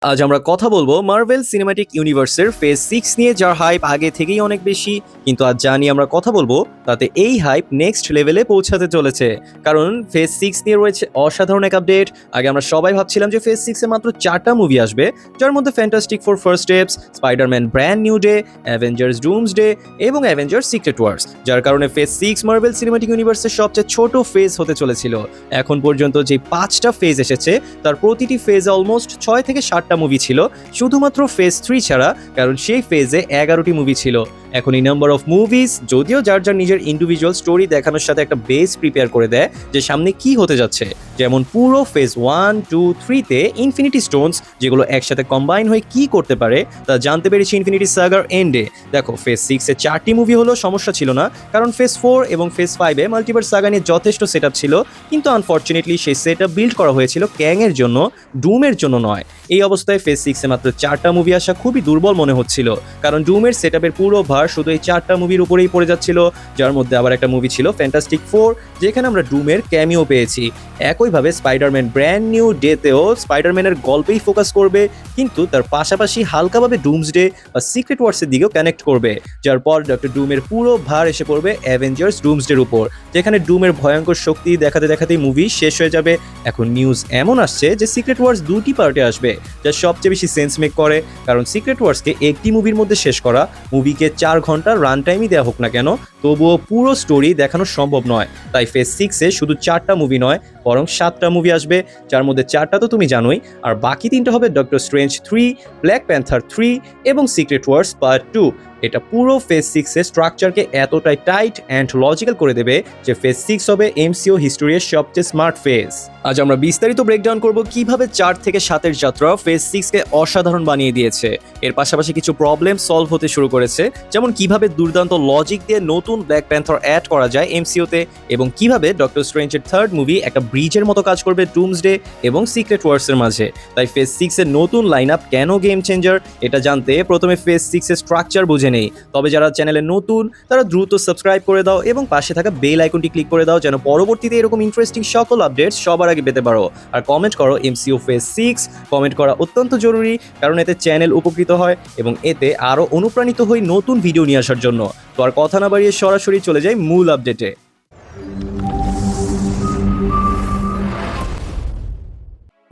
আজ আমরা কথা বলবো মার্ভেল সিনেম্যাটিক ইউনিভার্সের ফেজ 6 নিয়ে, যার হাইপ আগে থেকেই অনেক বেশি। কিন্তু আজ জানি আমরা কথা বলবো তাতে এই হাইপ নেক্সট লেভেলে পৌঁছাতে চলেছে। কারণ ফেজ 6 নিয়ে রয়েছে অসাধারণ এক আপডেট। আগে আমরা সবাই ভাবছিলাম যে ফেজ 6 এ মাত্র 4টা মুভি আসবে, যার মধ্যে fantastic four first steps, Spiderman brand new day, Avengers Doomsday এবং অ্যাভেঞ্জার্স সিক্রেট ওয়ার্স, যার কারণে ফেজ 6 মার্ভেল সিনেম্যাটিক ইউনিভার্সের সবচেয়ে ছোট ফেজ হতে চলেছিল। এখন পর্যন্ত যে 5টা ফেজ এসেছে তার প্রতিটি ফেজে অলমোস্ট 6 থেকে 7টা মুভি ছিল, শুধুমাত্র ফেজ 3 ছাড়া, কারণ সেই ফেজে 11টি মুভি ছিল। এখন এই নাম্বার অফ মুভিজ যদিও যার যার নিজের ইন্ডিভিজুয়াল স্টোরি দেখানোর সাথে একটা বেস প্রিপেয়ার করে দেয় যে সামনে কি হতে যাচ্ছে। যেমন পুরো ফেজ 1, 2, 3 তে ইনফিনিটি স্টোনস যেগুলো একসাথে কম্বাইন হয়ে কি করতে পারে তা জানতে পেরেছি ইনফিনিটি সাগার এন্ডে। দেখো, ফেজ 6 এ 4টি মুভি হলো সমস্যা ছিল না, কারণ ফেজ 4 এবং ফেজ 5 এ মাল্টিভার্স সাগা নিয়ে যথেষ্ট সেটআপ ছিল, কিন্তু আনফরচুনেটলি সেই সেটআপ বিল্ড করা হয়েছিল ক্যাং এর জন্য, ডুমের জন্য নয়। এই অবস্থায় ফেজ 6 এ মাত্র 4টা মুভি আসা খুবই দুর্বল মনে হচ্ছিল, কারণ ডুমের সেটআপের পুরো ভার শুধু এই 4টা মুভির উপরেই পড়ে যাচ্ছিল, যার মধ্যে আবার একটা মুভি ছিল ফ্যান্টাস্টিক ফোর, যেখানে আমরা ডুমের ক্যামিও পেয়েছি। একইভাবে স্পাইডারম্যান ব্র্যান্ড নিউ ডেতেও স্পাইডারম্যানের গল্পেই ফোকাস করবে, কিন্তু তার পাশাপাশি হালকাভাবে ডুমসডে বা সিক্রেট ওয়ার্সের দিকেও কানেক্ট করবে, যার পর ডক্টর ডুমের পুরো ভার এসে পড়বে অ্যাভেঞ্জার্স ডুমসডের উপর, যেখানে ডুমের ভয়ঙ্কর শক্তি দেখাতে দেখাতেই মুভি শেষ হয়ে যাবে। এখন নিউজ এমন আসছে যে সিক্রেট ওয়ার্স 2টি পার্টে আসবে, যা সবচেয়ে বেশি সেন্স মেক করে, কারণ সিক্রেট ওয়ার্সকে একটি মুভির মধ্যে শেষ করা, মুভিকে 4 ঘন্টার রান টাইমই দেওয়া হোক না কেন, তবুও পুরো স্টোরি দেখানো সম্ভব নয়। তাই ফেজ 6 এ শুধু 4টা মুভি নয়, বরং 7টা মুভি আসবে, যার মধ্যে 4টা তো তুমি জানোই, আর বাকি 3টা হবে ডক্টর স্ট্রেঞ্জ 3, ব্ল্যাক প্যান্থার 3 এবং সিক্রেট ওয়ার্স পার্ট 2। এটা পুরো ফেজ 6 এর স্ট্রাকচারকে এতটাই টাইট অ্যান্ড লজিক্যাল করে দেবে যে ফেজ 6 হবে এমসিইউ হিস্টোরির সবচেয়ে স্মার্ট ফেজ। আজ আমরা বিস্তারিত ব্রেকডাউন করব কিভাবে 4 থেকে 7 এর যাত্রা ফেজ 6 কে অসাধারণ বানিয়ে দিয়েছে। এর পাশাপাশি কিছু প্রবলেম সলভ হতে শুরু করেছে, যেমন কিভাবে দুর্দান্ত লজিক দিয়ে নতুন ব্ল্যাক প্যান্থার অ্যাড করা যায় এমসিইউতে, এবং কিভাবে ডক্টর স্ট্রেঞ্জের থার্ড মুভি একটা ব্রিজের মতো কাজ করবে ডুমসডে এবং সিক্রেট ওয়ার্সের মাঝে। তাই ফেজ 6 এর নতুন লাইনআপ কেন গেম চেঞ্জার, এটা জানতে প্রথমে ফেজ 6 এর স্ট্রাকচার বুঝে নেই। তবে যারা চ্যানেলে নতুন তারা দ্রুত সাবস্ক্রাইব করে দাও এবং পাশে থাকা বেল আইকনটি ক্লিক করে দাও, যেন পরবর্তীতে এরকম ইন্টারেস্টিং সকল আপডেটস সবার আগে পেতে পারো। আর কমেন্ট করো এমসিইউ ফেজ 6, কমেন্ট করা অত্যন্ত জরুরি, কারণ এতে চ্যানেল উপকৃত হয় এবং এতে আরও অনুপ্রাণিত হই নতুন ভিডিও নিয়ে আসার জন্য। তো আর কথা না বাড়িয়ে সরাসরি চলে যাই মূল আপডেটে।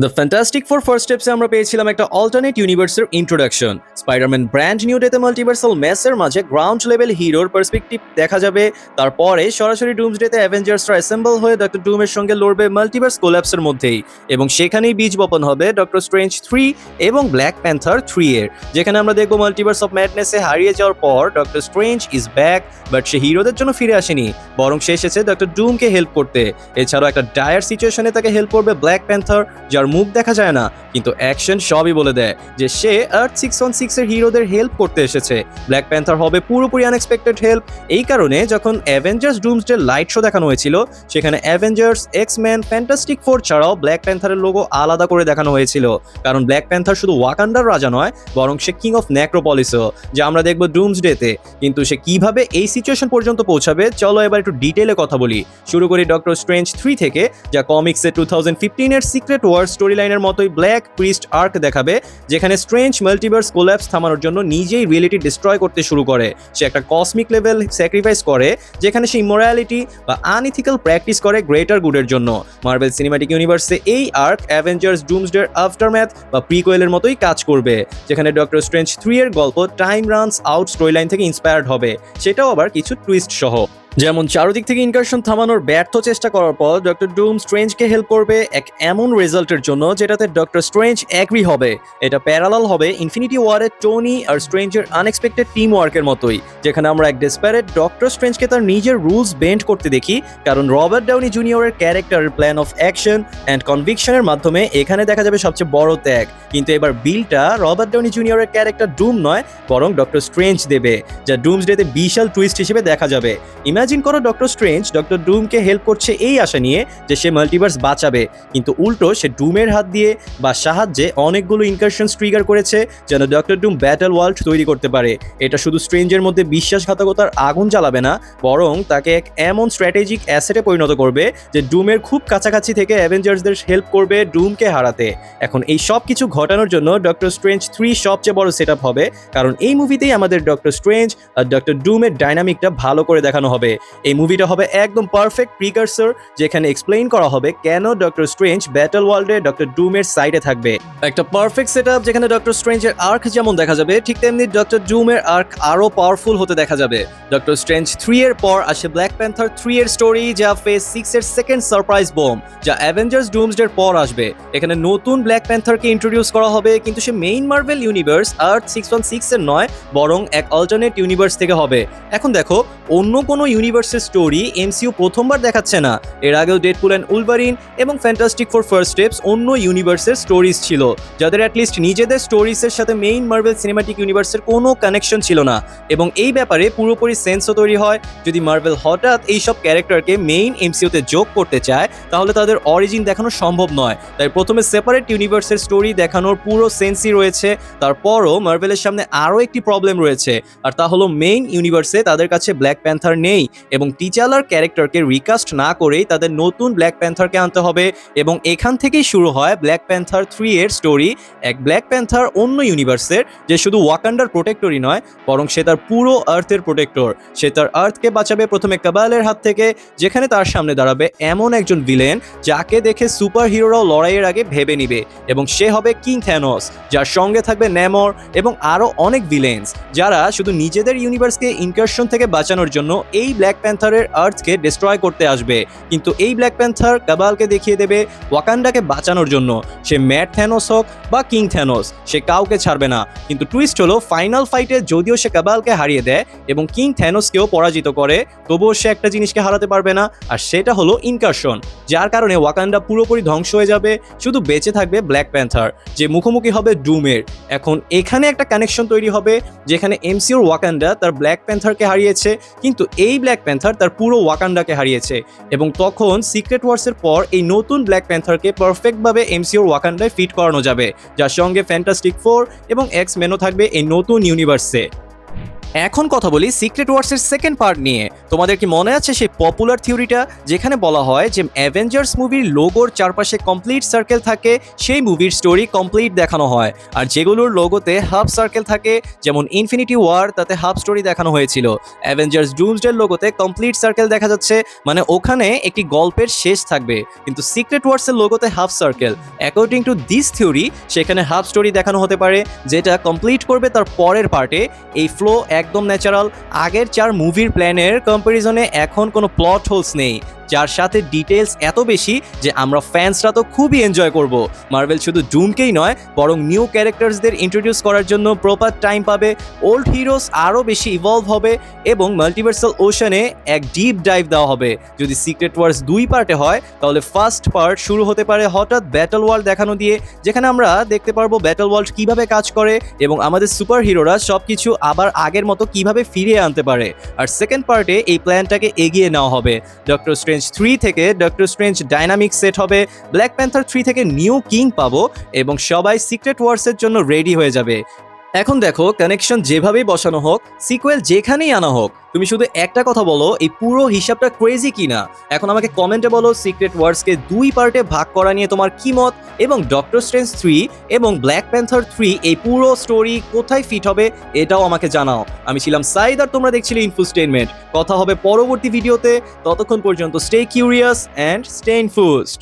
দ্য ফ্যান্টাস্টিক ফোর ফার্স্ট স্টেপসে আমরা পেয়েছিলাম একটা অল্টারনেট ইউনিভার্সের ইন্ট্রোডাকশন। স্পাইডারম্যান ব্র্যান্ড নিউ ডেতে মাল্টিভার্সাল মেসের মাঝে গ্রাউন্ড লেভেল হিরোর পার্সপেক্টিভ দেখা যাবে। তারপরে সরাসরি ডুমসডেতে অ্যাভেঞ্জার্সরা অ্যাসেম্বল হয়ে ডক্টর ডুমের সঙ্গে লড়বে মাল্টিভার্স কোল্যাপসের মধ্যেই, এবং সেখানেই বীজ বপন হবে ডক্টর স্ট্রেঞ্জ 3 এবং ব্ল্যাক প্যান্থার 3 এর, যেখানে আমরা দেখব মাল্টিভার্স অফ ম্যাডনেসে হারিয়ে যাওয়ার পর Doctor Strange is back, but সে হিরোদের জন্য ফিরে আসেনি, বরং সে এসেছে ডক্টর ডুমকে হেল্প করতে। এছাড়াও একটা ডায়ার সিচুয়েশনে তাকে হেল্প করবে ব্ল্যাক প্যান্থার, যার মুখ দেখা যায় না কিন্তু অ্যাকশন সবই বলে দেয় যে সে আর্থ 616 এর হিরোদের হেল্প করতে এসেছে। ব্ল্যাক প্যান্থার হবে পুরোপুরি আনএক্সপেক্টেড হেল্প। এই কারণে যখন অ্যাভেঞ্জার্স ডুমসডে লাইট শো দেখানো হয়েছিল, সেখানে অ্যাভেঞ্জার্স, এক্সম্যান, ফ্যান্টাস্টিক ফোর ছাড়াও ব্ল্যাক প্যান্থারের লোগো আলাদা করে দেখানো হয়েছিল, কারণ ব্ল্যাক প্যান্থার শুধু ওয়াকান্ডার রাজা নয়, বরং সে কিং অফ নেক্রোপলিসও, যা আমরা দেখব ডুমসডেতে। কিন্তু সে কিভাবে এই সিচুয়েশন পর্যন্ত পৌঁছাবে, চলো এবার একটু ডিটেইলে কথা বলি। শুরু করি ডক্টর স্ট্রেঞ্জ 3 থেকে, যা কমিক্সে 2015 এর সিক্রেট ওয়ার স্টোরি লাইনের মতোই ব্ল্যাক প্রিস্ট আর্ক দেখাবে, যেখানে স্ট্রেঞ্জ মাল্টিভার্স কোল্যাপস থামানোর জন্য নিজেই রিয়েলিটি ডিস্ট্রয় করতে শুরু করে। সে একটা কসমিক লেভেল স্যাক্রিফাইস করে, যেখানে সে ইমোরালিটি বা আনইথিক্যাল প্র্যাকটিস করে গ্রেটার গুডের জন্য। মার্ভেল সিনেম্যাটিক ইউনিভার্সে এই আর্ক অ্যাভেঞ্জার্স ডুমসডের আফটারম্যাথ বা প্রিকোয়েলের মতোই কাজ করবে, যেখানে ডক্টর স্ট্রেঞ্জ 3 এর গল্প time runs out story line থেকে ইন্সপায়ার্ড হবে, সেটাও আবার কিছু টুইস্ট সহ। যেমন চারদিক থেকে ইনকারশন থামানোর ব্যর্থ চেষ্টা করার পর ডক্টর ডুম স্ট্রেঞ্জকে হেল্প করবে এক এমন রেজাল্টের জন্য যেটাতে ডক্টর স্ট্রেঞ্জ অ্যাগ্রি হবে। এটা প্যারালাল হবে ইনফিনিটি ওয়ারের টনি আর স্ট্রেঞ্জের আনএক্সপেক্টেড টিম ওয়ার্কের মতোই, যেখানে আমরা এক ডেসপারেট ডক্টর স্ট্রেঞ্জকে তার নিজের রুলস বেন্ড করতে দেখি, কারণ রবার্ট ডাউনি জুনিয়রের ক্যারেক্টারের প্ল্যান অফ অ্যাকশন অ্যান্ড কনভিকশনের মাধ্যমে এখানে দেখা যাবে সবচেয়ে বড় ত্যাগ। কিন্তু এবার বিলটা রবার্ট ডাউনি জুনিয়রের ক্যারেক্টার ডুম নয়, বরং ডক্টর স্ট্রেঞ্জ দেবে, যা ডুমসডেতে বিশাল টুইস্ট হিসেবে দেখা যাবে। ইমাজিন ইমাজিন করো ডক্টর স্ট্রেঞ্জ ডক্টর ডুমকে হেল্প করছে এই আশা নিয়ে যে সে মাল্টিভার্স বাঁচাবে, কিন্তু উল্টো সে ডুমের হাত দিয়ে বা সাহায্যে অনেকগুলো ইনকারশনস ট্রিগার করেছে যেন ডক্টর ডুম ব্যাটল ওয়ার্ল্ড তৈরি করতে পারে। এটা শুধু স্ট্রেঞ্জের মধ্যে বিশ্বাসঘাতকতার আগুন জ্বালাবে না, বরং তাকে এক এমন স্ট্র্যাটেজিক অ্যাসেটে পরিণত করবে যে ডুমের খুব কাছাকাছি থেকে অ্যাভেঞ্জার্সদের হেল্প করবে ডুমকে হারাতে। এখন এই সব কিছু ঘটানোর জন্য ডক্টর স্ট্রেঞ্জ 3 সবচেয়ে বড় সেট আপ হবে, কারণ এই মুভিতেই আমাদের ডক্টর স্ট্রেঞ্জ আর ডক্টর ডুমের ডাইনামিকটা ভালো করে দেখানো হবে। এই মুভিটা হবে একদম পারফেক্ট প্রিকারসর, যেখানে এক্সপ্লেইন করা হবে কেন ডক্টর স্ট্রেঞ্জ ব্যাটল ওয়ার্ল্ডে ডক্টর ডুমের সাইডে থাকবে। একটা পারফেক্ট সেট আপ যেখানে ডক্টর স্ট্রেঞ্জের আর্ক যেমন দেখা যাবে, ঠিক তেমনি ডক্টর ডুমের আর্ক আরো পাওয়ারফুল হতে দেখা যাবে। ডক্টর স্ট্রেঞ্জ 3 এর পর আসে ব্ল্যাক প্যান্থার 3 এর স্টোরি, যা ফেজ 6 এর সেকেন্ড সারপ্রাইজ বম, যা অ্যাভেঞ্জার্স ডুমসডের পর আসবে। এখানে নতুন ব্ল্যাক প্যান্থারকে ইন্ট্রোডিউস করা হবে, কিন্তু সে মেইন মার্ভেল ইউনিভার্স আর্থ 616 এর নয়, বরং এক অল্টারনেট ইউনিভার্স থেকে হবে। এখন দেখো, অন্য কোনো ইউনিভার্সের স্টোরি এমসিইউ প্রথমবার দেখাচ্ছে না। এর আগেও ডেডপুল অ্যান্ড উলভারিন এবং ফ্যান্টাস্টিক ফোর ফার্স্ট স্টেপস অন্য ইউনিভার্সের স্টোরিজ ছিল, যাদের অ্যাটলিস্ট নিজেদের স্টোরিজের সাথে মেইন মার্ভেল সিনেমাটিক ইউনিভার্সের কোনো কানেকশন ছিল না। এবং এই ব্যাপারে পুরোপুরি সেন্সও তৈরি হয়, যদি মার্ভেল হঠাৎ এইসব ক্যারেক্টারকে মেইন এমসিইউতে যোগ করতে চায় তাহলে তাদের অরিজিন দেখানো সম্ভব নয়। তাই প্রথমে সেপারেট ইউনিভার্সের স্টোরি দেখানোর পুরো সেন্সই রয়েছে। তারপরও মার্ভেলের সামনে আরও একটি প্রবলেম রয়েছে, আর তা হলো মেইন ইউনিভার্সে তাদের কাছে ব্ল্যাক প্যান্থার নেই, এবং টিচালার ক্যারেক্টারকে রিকাস্ট না করেই তাদের নতুন ব্ল্যাক প্যান্থারকে আনতে হবে। এবং এখান থেকেই শুরু হয় ব্ল্যাক প্যান্থার 3 এর স্টোরি। এক ব্ল্যাক প্যান্থার অন্য ইউনিভার্সের, যে শুধু ওয়াকান্ডার প্রোটেক্টরই নয়, বরং সে তার পুরো আর্থের প্রোটেক্টর। সে তার আর্থকে বাঁচাবে প্রথমে কাবালের হাত থেকে, যেখানে তার সামনে দাঁড়াবে এমন একজন ভিলেন যাকে দেখে সুপার হিরোরাও লড়াইয়ের আগে ভেবে নিবে, এবং সে হবে কিং থ্যানোস, যার সঙ্গে থাকবে নেমর এবং আরও অনেক ভিলেন্স, যারা শুধু নিজেদের ইউনিভার্সকে ইনকারশন থেকে বাঁচানোর জন্য এই ব্ল্যাক প্যান্থারের আর্থকে ডিস্ট্রয় করতে আসবে। কিন্তু এই ব্ল্যাক প্যান্থার কাবালকে দেখিয়ে দেবে ওয়াকান্ডাকে বাঁচানোর জন্য সে ম্যাড থ্যানোস হোক বা কিং থ্যানোস, সে কাউকে ছাড়বে না। কিন্তু টুইস্ট হলো, ফাইনাল ফাইটে যদিও সে কাবালকে হারিয়ে দেয় এবং কিং থ্যানোসকেও পরাজিত করে, তবুও সে একটা জিনিসকে হারাতে পারবে না, আর সেটা হলো ইনকারশন, যার কারণে ওয়াকান্ডা পুরোপুরি ধ্বংস হয়ে যাবে। শুধু বেঁচে থাকবে ব্ল্যাক প্যান্থার, যে মুখোমুখি হবে ডুমের। এখন এখানে একটা কানেকশন তৈরি হবে, যেখানে এমসিইউর ওয়াকান্ডা তার ব্ল্যাক প্যান্থারকে হারিয়েছে, কিন্তু এই ব্ল্যাক প্যান্থার তার পুরো ওয়াকান্ডাকে হারিয়েছে। এবং তখন সিক্রেট ওয়ার্সের পর এই নতুন ব্ল্যাক প্যান্থারকে পারফেক্টভাবে এমসিইউর ওয়াকান্ডায় ফিট করানো যাবে, যার সঙ্গে ফ্যান্টাস্টিক ফোর এবং এক্স মেনও থাকবে এই নতুন ইউনিভার্সে। এখন কথা বলি সিক্রেট ওয়ার্সের সেকেন্ড পার্ট নিয়ে। তোমাদের কি মনে আছে সেই পপুলার থিওরিটা, যেখানে বলা হয় যে অ্যাভেঞ্জার্স মুভির লোগোর চারপাশে কমপ্লিট সার্কেল থাকে, সেই মুভির স্টোরি কমপ্লিট দেখানো হয়। আর যেগুলোর লোগোতে হাফ সার্কেল থাকে, যেমন ইনফিনিটি ওয়ার, তাতে হাফ স্টোরি দেখানো হয়েছিল। অ্যাভেঞ্জার্স ডুমসডের লোগোতে কমপ্লিট সার্কেল দেখা যাচ্ছে, মানে ওখানে একটি গল্পের শেষ থাকবে। কিন্তু সিক্রেট ওয়ার্সের লোগোতে half circle, according to this theory সেখানে হাফ স্টোরি দেখানো হতে পারে, যেটা কমপ্লিট করবে তার পরের পার্টে। এই ফ্লো একদম ন্যাচারাল। আগের 4 মুভির প্ল্যানের কম্প্যারিজনে এখন কোনো প্লট হোলস নেই, যার সাথে ডিটেলস এত বেশি যে আমরা ফ্যান্সরা তো খুবই এনজয় করব। মার্ভেল শুধু ডুমকেই নয়, বরং নিউ ক্যারেক্টার্সদের ইন্ট্রোডিউস করার জন্য প্রপার টাইম পাবে, ওল্ড হিরোস আরও বেশি ইভলভ হবে, এবং মাল্টিভার্সাল ওশানে এক ডিপ ডাইভ দেওয়া হবে। যদি সিক্রেট ওয়ার্স 2 পার্টে হয়, তাহলে ফার্স্ট পার্ট শুরু হতে পারে হঠাৎ ব্যাটল ওয়ার্ল্ড দেখানো দিয়ে, যেখানে আমরা দেখতে পারবো ব্যাটল ওয়ার্ল্ড কিভাবে কাজ করে এবং আমাদের সুপার হিরোরা সব কিছু আবার আগের মতো কিভাবে ফিরিয়ে আনতে পারে। আর সেকেন্ড পার্টে এই প্ল্যানটাকে এগিয়ে নেওয়া হবে। ডক্টর স্ট্রেঞ্জ 3 থেকে ডক্টর স্ট্রেঞ্জ ডাইনামিক সেট হবে, ব্ল্যাক প্যান্থার 3 থেকে নিউ কিং পাবো, এবং সবাই সিক্রেট ওয়ার্সের জন্য রেডি হয়ে যাবে। এখন দেখো, কানেকশন যেভাবেই বসানো হোক, সিকুয়েল যেখানেই আনা হোক, তুমি শুধু একটা কথা বলো, এই পুরো হিসাবটা ক্রেজি কিনা। এখন আমাকে কমেন্টে বলো সিক্রেট ওয়ার্সকে 2 পার্টে ভাগ করা নিয়ে তোমার কি মত, এবং ডক্টর স্ট্রেঞ্জ 3 এবং ব্ল্যাক প্যান্থার 3 এই পুরো স্টোরি কোথায় ফিট হবে এটাও আমাকে জানাও। আমি ছিলাম সাইদ, আর তোমরা দেখছিলে ইনফোস্টেইনমেন্ট। কথা হবে পরবর্তী ভিডিওতে। ততক্ষণ পর্যন্ত স্টে কিউরিয়াস অ্যান্ড স্টে ইনফোস্ড।